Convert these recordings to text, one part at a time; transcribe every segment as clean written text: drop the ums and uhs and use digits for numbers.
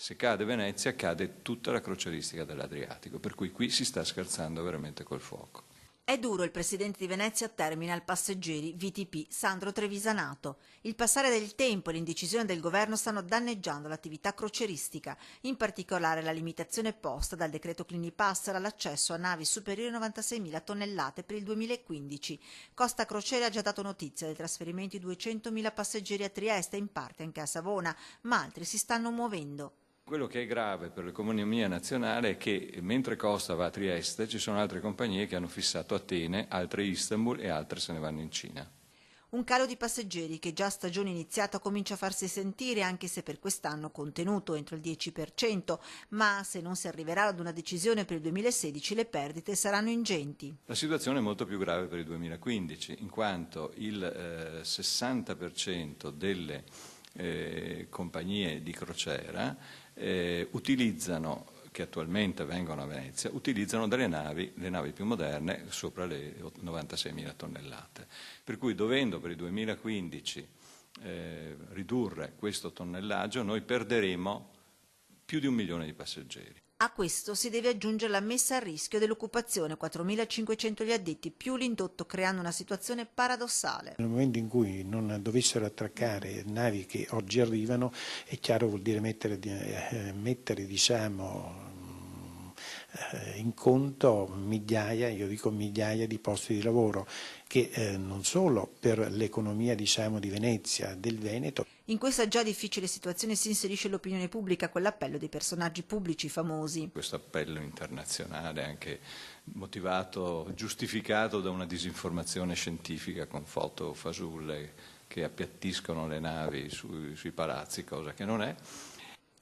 Se cade Venezia cade tutta la crocieristica dell'Adriatico, per cui qui si sta scherzando veramente col fuoco. È duro il presidente di Venezia Terminal Passeggeri VTP Sandro Trevisanato. Il passare del tempo e l'indecisione del governo stanno danneggiando l'attività crocieristica, in particolare la limitazione posta dal decreto Clini-Passera all'accesso a navi superiori a 96.000 tonnellate per il 2015. Costa Crociere ha già dato notizia del trasferimento di 200.000 passeggeri a Trieste e in parte anche a Savona, ma altri si stanno muovendo. Quello che è grave per l'economia nazionale è che mentre Costa va a Trieste ci sono altre compagnie che hanno fissato Atene, altre Istanbul e altre se ne vanno in Cina. Un calo di passeggeri che già a stagione iniziata comincia a farsi sentire, anche se per quest'anno contenuto entro il 10%, ma se non si arriverà ad una decisione per il 2016 le perdite saranno ingenti. La situazione è molto più grave per il 2015, in quanto il 60% delle compagnie di crociera utilizzano, che attualmente vengono a Venezia, utilizzano delle navi, le navi più moderne, sopra le 96.000 tonnellate. Per cui dovendo per il 2015 ridurre questo tonnellaggio, noi perderemo più di 1 milione di passeggeri. A questo si deve aggiungere la messa a rischio dell'occupazione, 4.500 gli addetti più l'indotto, creando una situazione paradossale. Nel momento in cui non dovessero attraccare navi che oggi arrivano, è chiaro, vuol dire mettere in conto migliaia, io dico migliaia di posti di lavoro che non solo per l'economia di Venezia, del Veneto. In questa già difficile situazione si inserisce l'opinione pubblica con l'appello dei personaggi pubblici famosi. Questo appello internazionale anche motivato, giustificato da una disinformazione scientifica con foto fasulle che appiattiscono le navi sui palazzi, cosa che non è.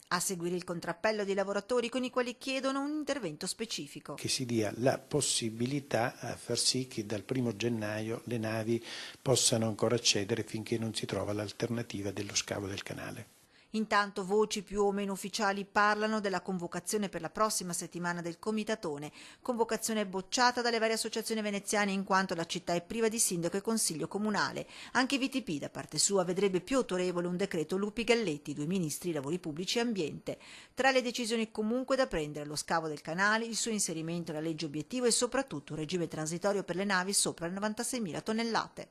A seguire il contrappello dei lavoratori con i quali chiedono un intervento specifico. Che si dia la possibilità a far sì che dal 1° gennaio le navi possano ancora accedere finché non si trova l'alternativa dello scavo del canale. Intanto voci più o meno ufficiali parlano della convocazione per la prossima settimana del Comitatone, convocazione bocciata dalle varie associazioni veneziane in quanto la città è priva di sindaco e consiglio comunale. Anche VTP da parte sua vedrebbe più autorevole un decreto Lupi-Galletti, 2 ministri lavori pubblici e ambiente. Tra le decisioni comunque da prendere lo scavo del canale, il suo inserimento nella legge obiettivo e soprattutto un regime transitorio per le navi sopra le 96.000 tonnellate.